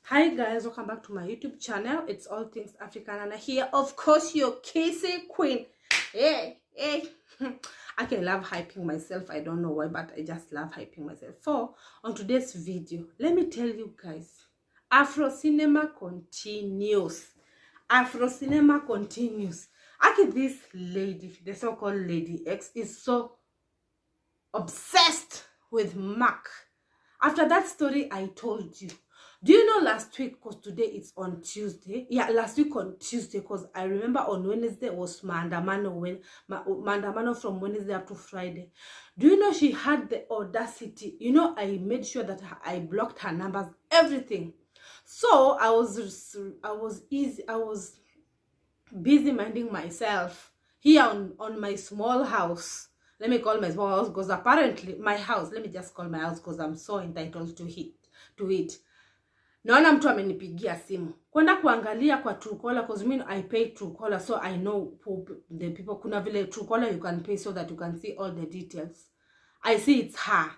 Hi guys, welcome back to my YouTube channel. It's all things African and here, of course, your Casey Queen. Hey. I love hyping myself. I don't know why, but I just love hyping myself. On today's video, let me tell you guys, Afro cinema continues. Afro cinema continues. This lady, the so-called Lady X, is so obsessed with Mark. After that story I told you, do you know last week, because today it's on Tuesday, last week on Tuesday, because I remember on Wednesday was Mandamano from Wednesday up to Friday. Do you know she had the audacity? You know, I made sure that I blocked her numbers, everything. So I was busy minding myself here on my small house. Let me call my small house because apparently my house, let me just call my house because I'm so entitled to it. Naona mtu amenipigia simu. Kwenda kuangalia kwa Truecaller because I pay Truecaller, so I know who the people. Kuna vile Truecaller you can pay so that you can see all the details. I see it's her.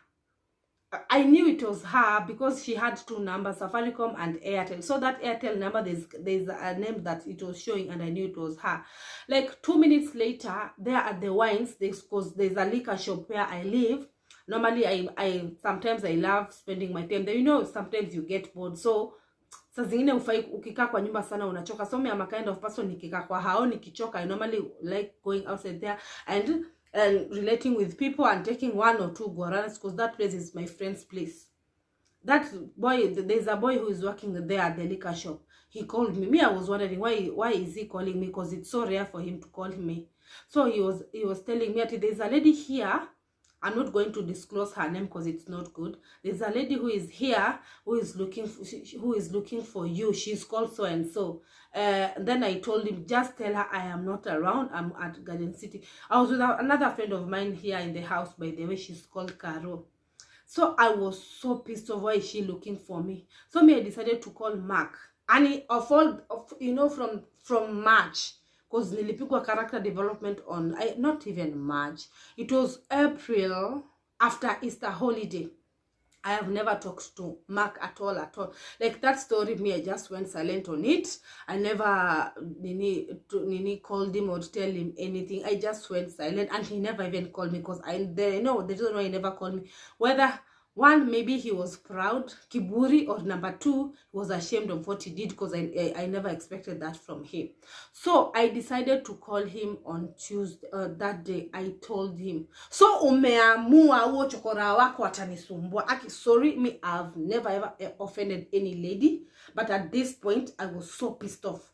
I knew it was her because she had two numbers, Safaricom and Airtel. So that Airtel number, there's a name that it was showing, and I knew it was her. Like 2 minutes later, there at the wines, because there's a liquor shop where I live. Normally, I sometimes I love spending my time there. You know, sometimes you get bored. So saa zingine ukikaa kwa nyumba sana unachoka. So me am a kind of person, nikikaa kwa hao nikichoka, I normally like going outside there and relating with people and taking 1 or 2 guaranas, because that place is my friend's place. That boy, there's a boy who is working there at the liquor shop. He called me. I was wondering why is he calling me, because it's so rare for him to call me. So he was telling me that there's a lady here. I'm not going to disclose her name because it's not good. There's a lady who is here who is looking for you. She's called so and so. Then I told him, just tell her I am not around. I'm at Garden City. I was with another friend of mine here in the house, by the way. She's called Caro. So I was so pissed off. Why is she looking for me? So I decided to call Mark. And from March, because nilipigwa character development on not even March, it was April after Easter holiday. I have never talked to Mark at all. Like that story, I just went silent on it. I never called him or tell him anything. I just went silent, and he never even called me, because the reason why he never called me, whether one, maybe he was proud, kiburi, or number 2, he was ashamed of what he did, because I never expected that from him. So I decided to call him on Tuesday. That day I told him, so umeamua uo chokora wako atanisumbua. Sorry, me, I've never ever offended any lady, but at this point I was so pissed off.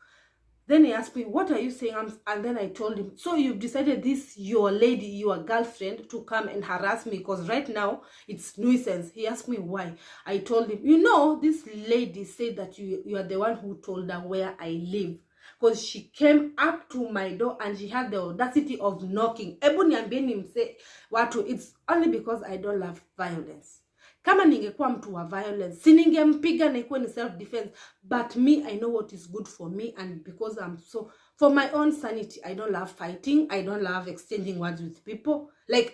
Then he asked me, what are you saying? And then I told him, so you've decided this, your lady, your girlfriend, to come and harass me, because right now it's nuisance. He asked me why. I told him, you know, this lady said that you are the one who told her where I live, because she came up to my door and she had the audacity of knocking. It's only because I don't love violence. Kama ningekuwa mtu wa violence, siningempiga na ikuwe ni self defense. But me, I know what is good for me, and because I'm so, for my own sanity, I don't love fighting. I don't love exchanging words with people. I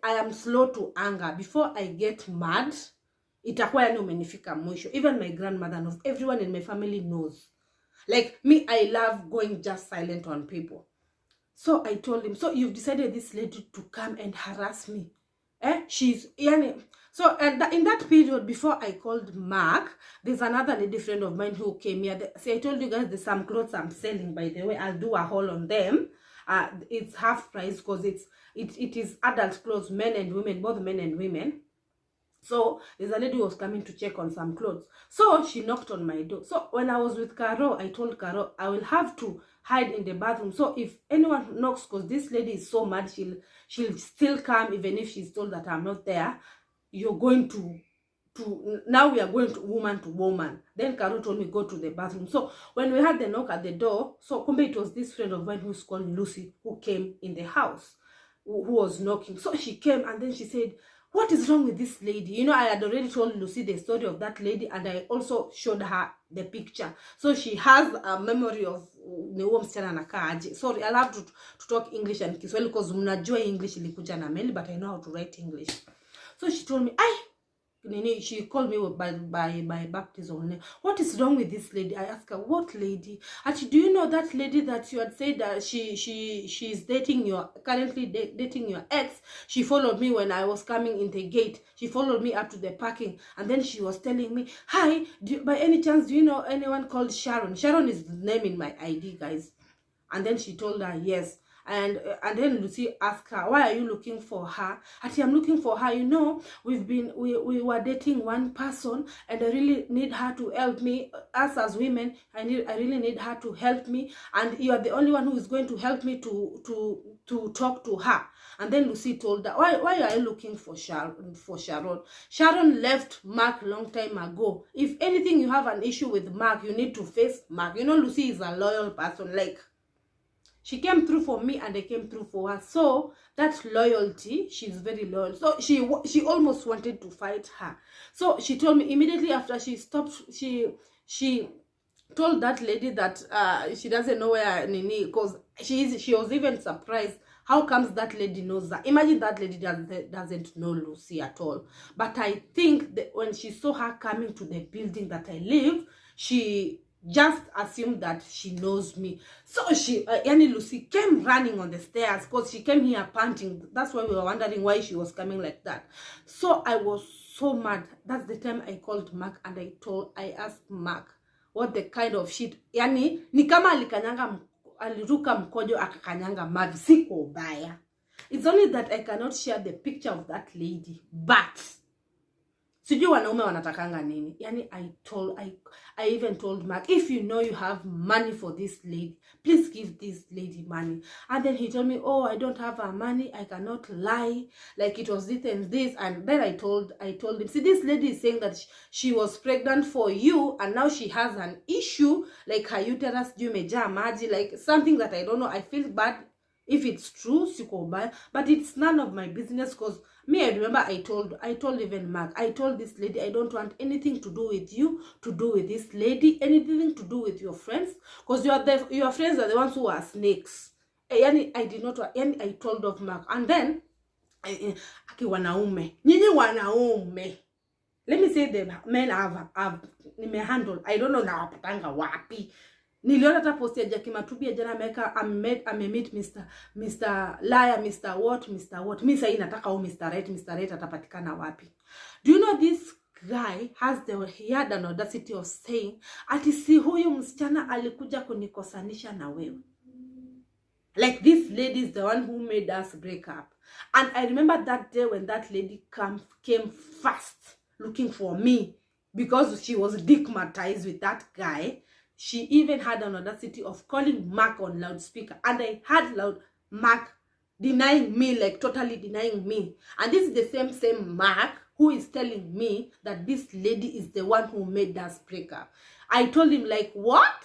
am slow to anger. Before I get mad, itakuwa yani umenifika mwisho. Even my grandmother knows. Everyone in my family knows. Me, I love going just silent on people. So I told him, so you've decided this lady to come and harass me. She's so in that period before I called Mark, there's another lady friend of mine who came here. See, I told you guys there's some clothes I'm selling, by the way. I'll do a haul on them. It's half price because it is adult clothes, men and women, both men and women. So there's a lady who was coming to check on some clothes. So she knocked on my door. So when I was with Caro, I told Caro I will have to hide in the bathroom. So if anyone knocks, because this lady is so mad, she'll still come even if she's told that I'm not there. You're going to now we are going to woman. Then Caro told me go to the bathroom. So when we had the knock at the door, so kumbe it was this friend of mine who's called Lucy who came in the house, who was knocking. So she came and then she said, what is wrong with this lady? You know, I had already told Lucy the story of that lady, and I also showed her the picture. So she has a memory of sorry, I'll have to talk English and Kiswahili because mnajua English ilikuja na meli, but I know how to write English. So she told me, she called me by baptism name. What is wrong with this lady? I asked her, what lady? Actually, do you know that lady that you had said that she's dating currently dating your ex? She followed me when I was coming in the gate. She followed me up to the parking, and then she was telling me, hi, by any chance, do you know anyone called Sharon? Sharon is the name in my ID, guys. And then she told her yes. And then Lucy asked her, why are you looking for her? Actually, I'm looking for her. You know, we were dating one person, and I really need her to help me. Us as women, I really need her to help me, and you are the only one who is going to help me to talk to her. And then Lucy told her, why are you looking for Sharon? Sharon left Mark long time ago. If anything, you have an issue with Mark, you need to face Mark. You know, Lucy is a loyal person. Like, she came through for me, and I came through for her. So that loyalty, she's very loyal. So she almost wanted to fight her. So she told me immediately after she stopped, she told that lady that she doesn't know where Nini, because she was even surprised. How comes that lady knows that? Imagine that lady doesn't know Lucy at all. But I think that when she saw her coming to the building that I live, she just assumed that she knows me. So she, Lucy came running on the stairs, because she came here panting. That's why we were wondering why she was coming like that. So I was so mad. That's the time I called Mark, and I asked Mark what the kind of shit. Ni kama aliruka mkojo akakanyanga mavi, siko ubaya. It's only that I cannot share the picture of that lady. But sijui wanaume wanatakanga nini. I even told Mark, if you know you have money for this lady, please give this lady money. And then he told me, oh, I don't have her money, I cannot lie, like it was this and this. And then I told him, see, this lady is saying that she was pregnant for you, and now she has an issue, like her uterus meja maji, like something that I don't know. I feel bad if it's true, siko bad, but it's none of my business. Because me, I remember I told even Mark, I told this lady, I don't want anything to do with you, to do with this lady, anything to do with your friends, because your friends are the ones who are snakes. I did not, I told of Mark. And then aki wanaume, nyinyi wanaume, let me say the men have handled, I don't know na wapatanga wapi. Niliona hata post ya Jackie Matubi jana ameweka amemeet Mr. Liar, Mr. What. Mimi sasa nataka Mr. Right atapatikana wapi? Do you know this guy he had an audacity of saying ati si huyu msichana alikuja kunikosanisha na wewe. Like, this lady is the one who made us break up. And I remember that day when that lady came fast looking for me, because she was stigmatized with that guy. She even had an audacity of calling Mark on loudspeaker. And I had Mark denying me, like totally denying me. And this is the same Mark who is telling me that this lady is the one who made us break up. I told him, like, what?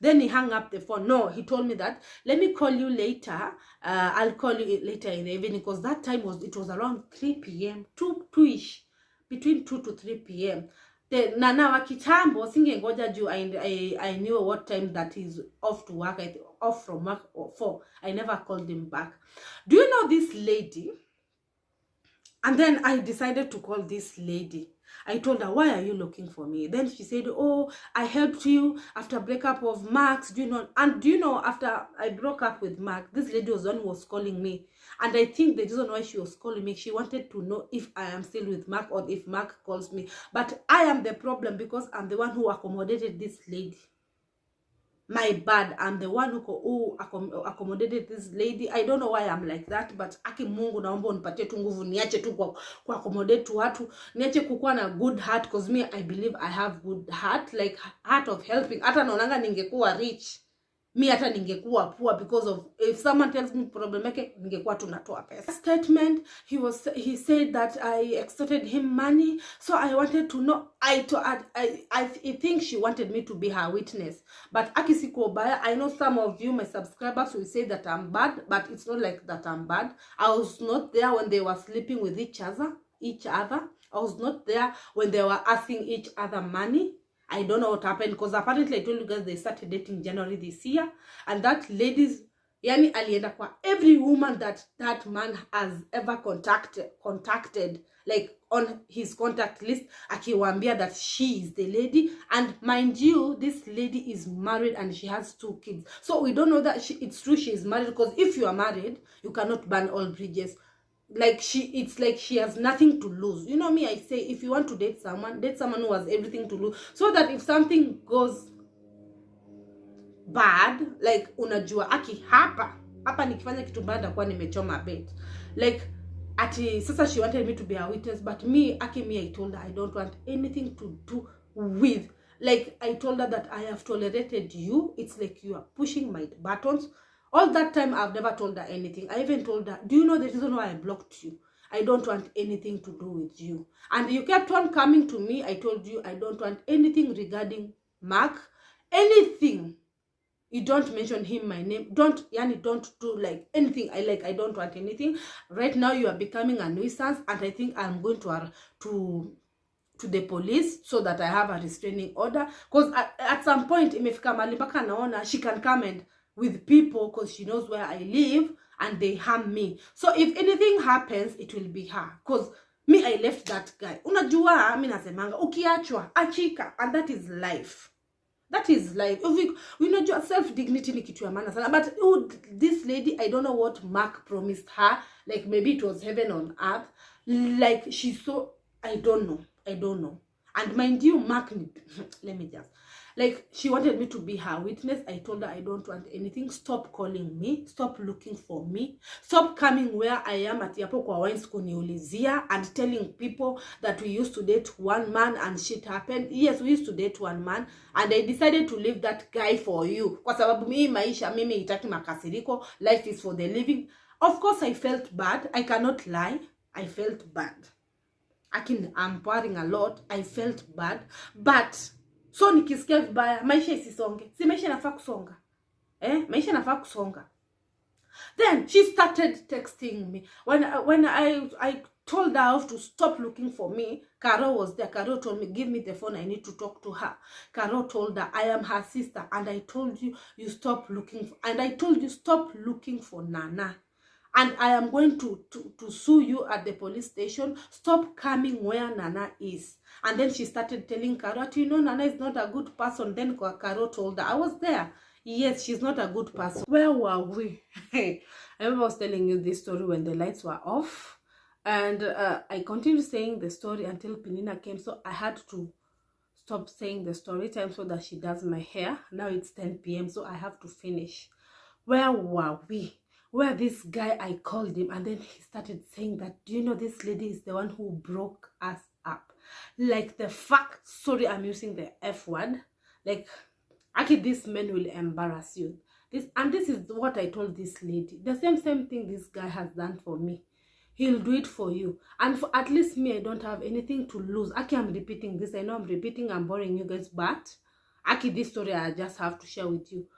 Then he hung up the phone. No, he told me that, let me call you later. I'll call you later in the evening, because that time it was around 3 p.m. 2-ish. Between 2 to 3 p.m. Na wa kitambo singengoja juu I knew what time that he's off to work, off from work or 4. I never called him back. Do you know this lady? And then I decided to call this lady. I told her, why are you looking for me? Then she said, oh, I helped you after breakup of Max. Do you know? And do you know, after I broke up with Mark, this lady was the one who was calling me. And I think the reason why she was calling me, she wanted to know if I am still with Mark or if Mark calls me. But I am the problem, because I'm the one who accommodated this lady. My bad. I'm the one who accommodated this lady. I don't know why I'm like that, but aki Mungu naomba unipatie tu nguvu niache tu kwa accommodate tu watu, niache kukuwa na good heart, because me, I believe I have good heart, like heart of helping. Hata naonanga ningekuwa rich, me hata ningekuwa poor, because of if someone tells me problem yake, ningekuwa tunatoa pesa. Statement, he said that I extorted him money, so I wanted to know. I think she wanted me to be her witness, but akisiko baya. I know some of you, my subscribers, will say that I'm bad, but it's not like that I'm bad. I was not there when they were sleeping with each other. I was not there when they were asking each other money. I don't know what happened, because apparently I told you guys they started dating January this year, and that ladies, alienda kwa every woman that man has ever contacted, like on his contact list, akiwaambia that she is the lady. And mind you, this lady is married and she has 2 kids. So we don't know that it's true she is married, because if you are married, you cannot burn all bridges. Like it's like she has nothing to lose. You know me, I say, if you want to date someone who has everything to lose, so that if something goes bad, like unajua hapa nikifanya kitu bad kwa nimechoma bet. Like ati sasa she wanted me to be a witness, but me I told her I don't want anything to do with, like I told her that I have tolerated you. It's like you are pushing my buttons. All that time I've never told her anything. I even told her, do you know the reason why I blocked you? I don't want anything to do with you. And you kept on coming to me. I told you I don't want anything regarding Mark. Anything. You don't mention him my name. Don't do like anything. I don't want anything. Right now you are becoming a nuisance, and I think I'm going to the police so that I have a restraining order. Because at some point imefika mahali mpaka naona she can come and with people, because she knows where I live, and they harm me. So if anything happens, it will be her. Because me, I left that guy. Unajua, mi nasemanga, ukiachwa, achika. And that is life. That is life. We know your self-dignity ni kitu ya maana sana. But this lady, I don't know what Mark promised her. Like maybe it was heaven on earth. Like she's so, I don't know. And mind you, Mark, let me just, like, she wanted me to be her witness. I told her I don't want anything. Stop calling me. Stop looking for me. Stop coming where I am at yapo kwa wines kuniulizia and telling people that we used to date one man and shit happened. Yes, we used to date one man, and I decided to leave that guy for you. Kwa sababu maisha mimi itaki makasiriko. Life is for the living. Of course, I felt bad. I cannot lie. I felt bad. I'm pouring a lot. I felt bad. But so nikisikia vibaya, maisha isisonge. Si maisha nafaa kusonga. Maisha nafaa kusonga. Then she started texting me. When I told her to stop looking for me, Carol was there. Carol told me, give me the phone, I need to talk to her. Carol told her, I am her sister, and I told you stop looking for, and I told you stop looking for Nana. And I am going to sue you at the police station. Stop coming where Nana is. And then she started telling Carol, you know, Nana is not a good person. Then Carol told her, I was there. Yes, she's not a good person. Where were we? I remember I was telling you this story when the lights were off. And I continued saying the story until Penina came. So I had to stop saying the story time so that she does my hair. Now it's 10 p.m. So I have to finish. Where were we? Where this guy, I called him, and then he started saying that, do you know this lady is the one who broke us up? Like the fact, sorry, I'm using the F word. Like, actually, this man will embarrass you. This is what I told this lady. The same thing this guy has done for me. He'll do it for you. And for at least me, I don't have anything to lose. Aki, I'm repeating this. I know I'm repeating, I'm boring you guys, but Aki, this story I just have to share with you.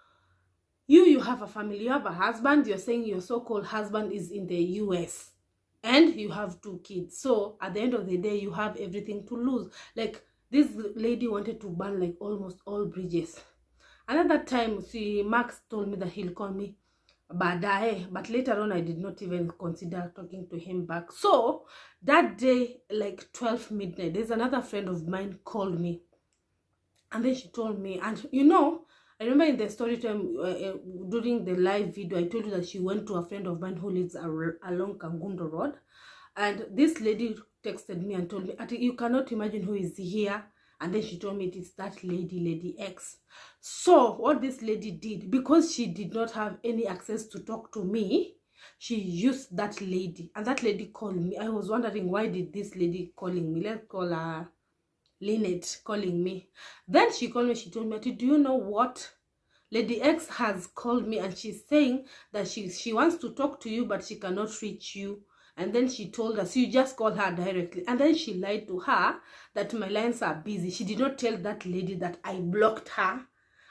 You have a family, you have a husband, you're saying your so-called husband is in the US, and you have 2 kids. So at the end of the day, you have everything to lose. Like, this lady wanted to burn like almost all bridges. Another time, Max told me that he'll call me baadaye, but later on I did not even consider talking to him back. So that day, like 12 midnight, there's another friend of mine called me, and then she told me, and you know, I remember in the story time during the live video, I told you that she went to a friend of mine who lives along Kangundo Road. And this lady texted me and told me, you cannot imagine who is here. And then she told me it is that lady, Lady X. So what this lady did, because she did not have any access to talk to me, she used that lady. And that lady called me. I was wondering, why did this lady calling me? Let's call her Lynette calling me. Then she called me, she told me, do you know what? Lady X has called me and she's saying that she wants to talk to you, but she cannot reach you. And then she told us, you just call her directly. And then she lied to her that my lines are busy. She did not tell that lady that I blocked her.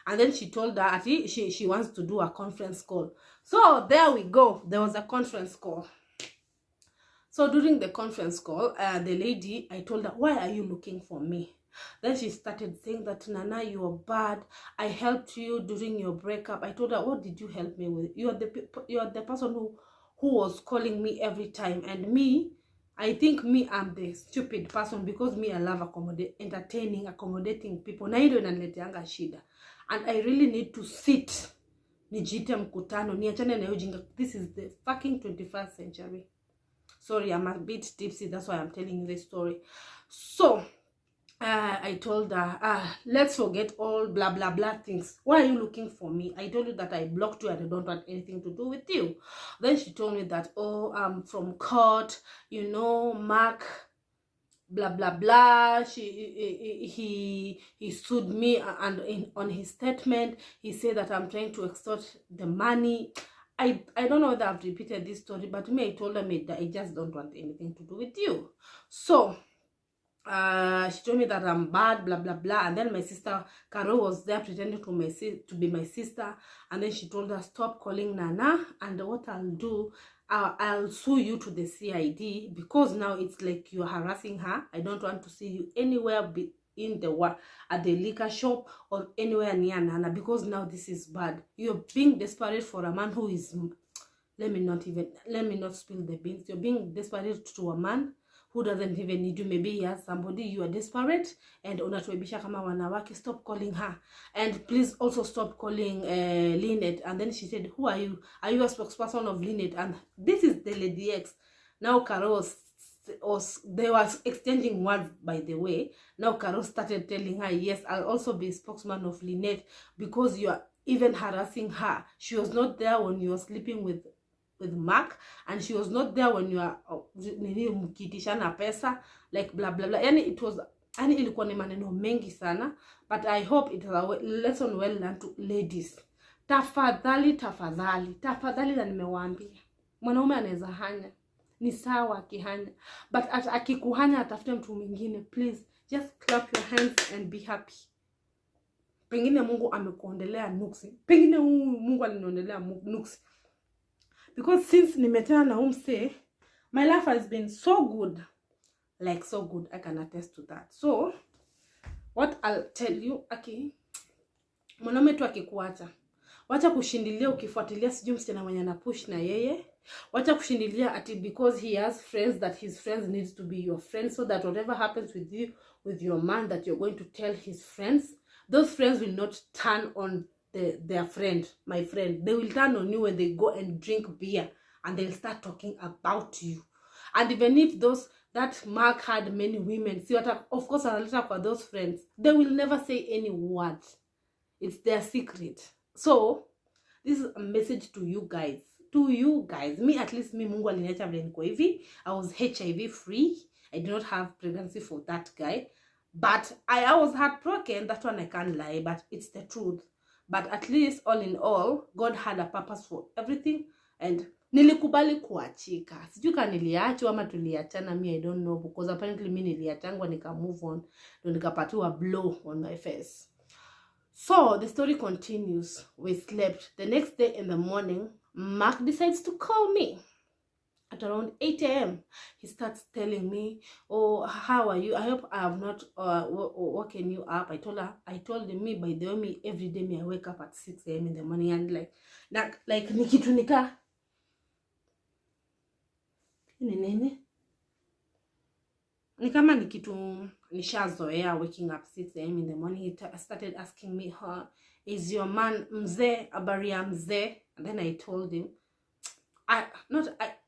And then she told her she wants to do a conference call. So there we go. There was a conference call. So during the conference call, the lady, I told her, why are you looking for me? Then she started saying that, Nana, you are bad. I helped you during your breakup. I told her, what did you help me with? You are the person who was calling me every time. And me, I think me I'm the stupid person, because me I love accommodating people, na hilo inanileteanga shida, and I really need to sit nijite mkutano, niachane na ujinga. This is the fucking 21st century. Sorry, I'm a bit tipsy, that's why I'm telling you this story. So I told her, let's forget all blah blah blah things. Why are you looking for me? I told you that I blocked you and I don't want anything to do with you. Then she told me that, oh, I'm from court, you know, Mark blah blah blah, he sued me, and on his statement he said that I'm trying to extort the money. I don't know whether I've repeated this story, but me, I told her that I just don't want anything to do with you. So she told me that I'm bad, blah blah blah. And then my sister Carol was there pretending to be my sister, and then she told her, stop calling Nana, and what I'll do, I'll sue you to the CID, because now it's like you're harassing her. I don't want to see you anywhere in the at the liquor shop or anywhere near Nana, because now this is bad. You're being desperate for a man who is, let me not spill the beans. You're being desperate to a man who doesn't even need you. Maybe he has somebody, you are desperate, and unatuebisha kama wanawake. Stop calling her, and please also stop calling Lynette. And then she said, who are you? Are you a spokesperson of Lynette? And this is the Lady X. Now Carol they were exchanging words, by the way. Now Carol started telling her, yes, I'll also be spokesman of Lynette, because you are even harassing her. She was not there when you were sleeping with Mark, and she was not there when you are mkitishana pesa, like blah blah blah. Yani it was, yani ilikuwa ni maneno mengi sana, but I hope it is a lesson well learned to ladies. Tafadhali na nimewaambia, mwanaume anaweza hanya, ni sawa akihanya, but akikuhanya atafute mtu mwingine. Please just clap your hands and be happy. Pengine Mungu amekuondelea nuksi, pengine Mungu aliniondelea nuksi, because since nimetana na umse, my life has been so good, like so good. I can attest to that. So what I'll tell you, okay, mwanaume tu akikuacha, wacha kushindilia ukifuatilia sijui msichana mwenye na push na yeye. Wacha kushindilia ati because he has friends, that his friends needs to be your friends, so that whatever happens with you, with your man, that you're going to tell his friends. Those friends will not turn on their friend, my friend. They will turn on you when they go and drink beer, and they'll start talking about you. And even if that Mark had many women, see what, of course, for those friends, they will never say any words. It's their secret. So this is a message to you guys. Me, at least me, Mungu aliniacha vile niko hivi. I was HIV free. I did not have pregnancy for that guy, but I was heartbroken. That one I can't lie, but it's the truth. But at least, all in all, God had a purpose for everything, and nilikubali kuachika. Sijui kama niliachwa ama tuliachana, me I don't know, because apparently me niliachangwa nika move on, ndo nikapatiwa blow on my face. So the story continues. We slept. The next day in the morning, Mark decides to call me. At around 8 a.m. he starts telling me, oh, how are you? I hope I have not woken you up. I told him, me, by the way, me, every day me I wake up at 6 a.m. in the morning, and like nikitu nika nini ni kama nikitu nishazoea waking up 6 a.m. in the morning. He started asking me, is your man mzee, habari ya mzee? And then I told him,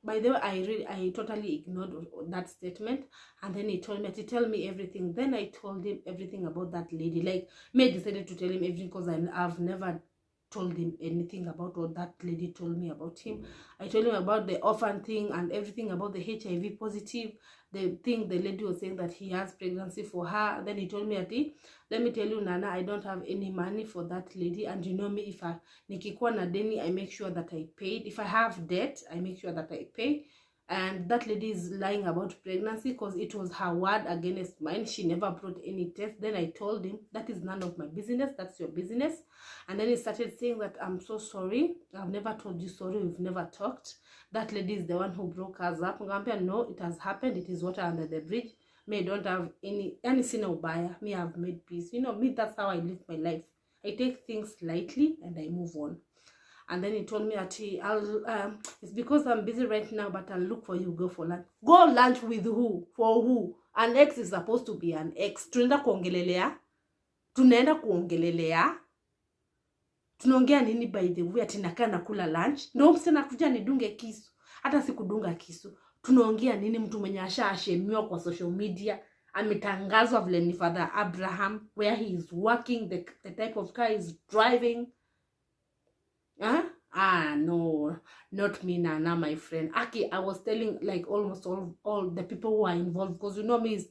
by the way, I totally ignored that statement. And then he told me to tell me everything. Then I told him everything about that lady. Like, me, I decided to tell him everything, because I've never told him anything about what that lady told me about him. I told him about the orphan thing and everything about the HIV positive, the thing the lady was saying that he has pregnancy for her. Then he told me, let me tell you, Nana, I don't have any money for that lady, and you know me, if nikikuwa na deni, I make sure that I paid. If I have debt, I make sure that I pay. And that lady is lying about pregnancy, because it was her word against mine. She never brought any test. Then I told him, that is none of my business, that's your business. And then he started saying that, I'm so sorry, I've never told you sorry, we've never talked. That lady is the one who broke us up. No, it has happened, it is water under the bridge. Me, I don't have any sin ubaya. Me, I've made peace. You know, me, that's how I live my life. I take things lightly and I move on. And then he told me that it's because I'm busy right now, but I'll look for you, go for lunch. Go lunch with who? For who? An ex is supposed to be an ex. Tunaenda kuongelelea. Tunaongea nini by the way? Ati nakaa nakula lunch. Ndio msena kuja nidunge kisu. Hata sikudunga kisu. Tunaongea nini? Mtu mwenye ashashemiwa kwa social media. Ametangazwa vile ni Father Abraham, where he is working, the type of car he's driving. No, not me, Nana, my friend. Aki, I was telling like almost all the people who are involved, because you know me,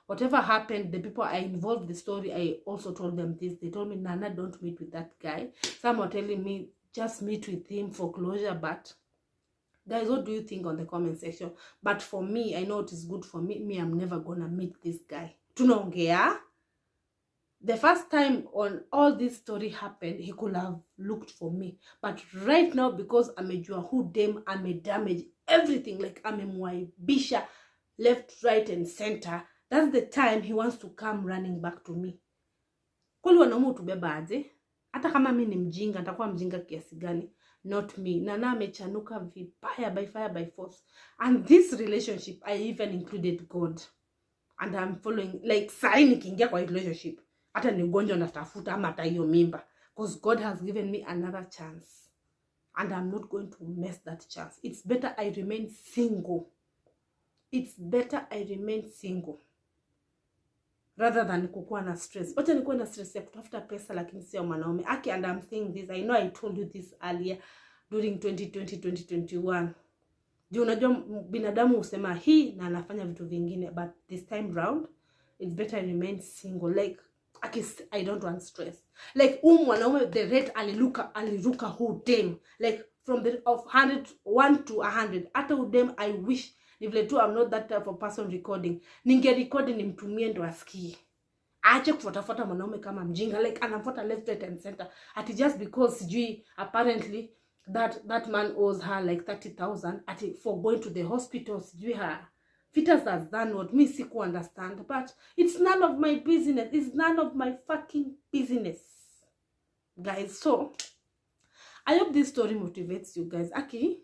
whatever happened, the people I involved in the story, I also told them this. They told me, Nana, don't meet with that guy. Some are telling me, just meet with him for closure. But guys, what do you think on the comment section? But for me, I know it is good for me. I'm never gonna meet this guy. Tunaongea. The first time on all this story happened, he could have looked for me. But right now, because amejua who dem, damage everything, like amemwaibisha left, right, and center, that's the time he wants to come running back to me. Kweli wanaume utubeba aje? Hata kama mimi ni mjinga, nitakuwa mjinga kiasi gani? Not me. Nana amechanuka vibaya by fire by force. And this relationship, I even included God. And I'm following, like, sai nikiingia kwa relationship. Hata ni ugonjwa natafuta ama hata hiyo mimba, because God has given me another chance and I'm not going to mess that chance. It's better I remain single. It's better I remain single rather than kukuwa na stress. Wacha nikuwa na stress ya kutafuta pesa lakini sio mwanaume. Aki, and I'm saying this, I know I told you this earlier during 2020-2021. Juu unajua binadamu usema hii na anafanya vitu vingine, but this time round it's better I remain single. Like I don't want stress. Like mwanaume the rate aliruka who dem, like from the of 1 to 100. Hata udem I wish if I'm not that type of person recording. Ninge record nimtumie ndo asikie. Aache kufuatafuata mwanaume kama mjinga, like anafuata left, right, and center. Ati just because sijui apparently that man owes her like 30,000 ati for going to the hospital, sijui her fetus has done what me siku understand, but it's none of my business. It's none of my fucking business, guys. So I hope this story motivates you guys. Aki,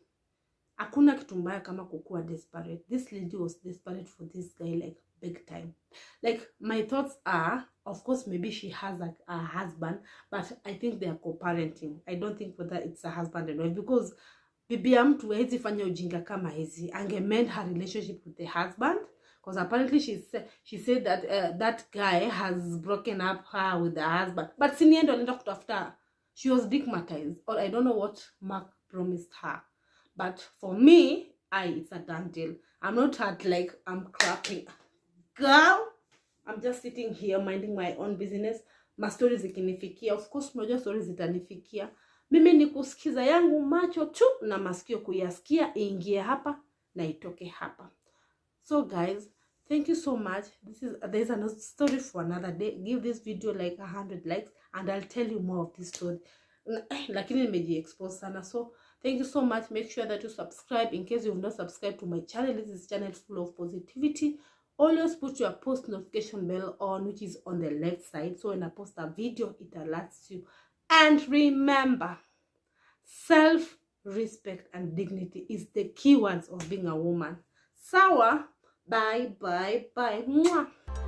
hakuna kitu mbaya kama kukuwa desperate. This lady was desperate for this guy, like big time. Like my thoughts are, of course maybe she has like a husband, but I think they are co-parenting. I don't think whether it's a husband and wife, because bibi ya mtu hezi fanya ujinga kama hizi. Angemend her relationship with the husband, because apparently she said that that guy has broken up her with the husband. But siniendo anaenda kutafuta, she was stigmatized, or I don't know what Mark promised her. But for me, it's a done deal. I'm not hurt like I'm clapping. Girl, I'm just sitting here minding my own business. Ma stories zikinifikia, of course mmoja stories zitanifikia. Mimi ni kusikiza yangu macho tu na masikio kuyasikia, iingie hapa na itoke hapa. So guys, thank you so much. There's another story for another day. Give this video like 100 likes and I'll tell you more of this story. Lakini nimeji-expose sana. So thank you so much. Make sure that you subscribe in case you've not subscribed to my channel. This is a channel full of positivity. Always put your post notification bell on, which is on the left side. So when I post a video, it alerts you. And remember, self-respect and dignity is the keywords of being a woman. Sawa, bye, bye, bye. Mwah.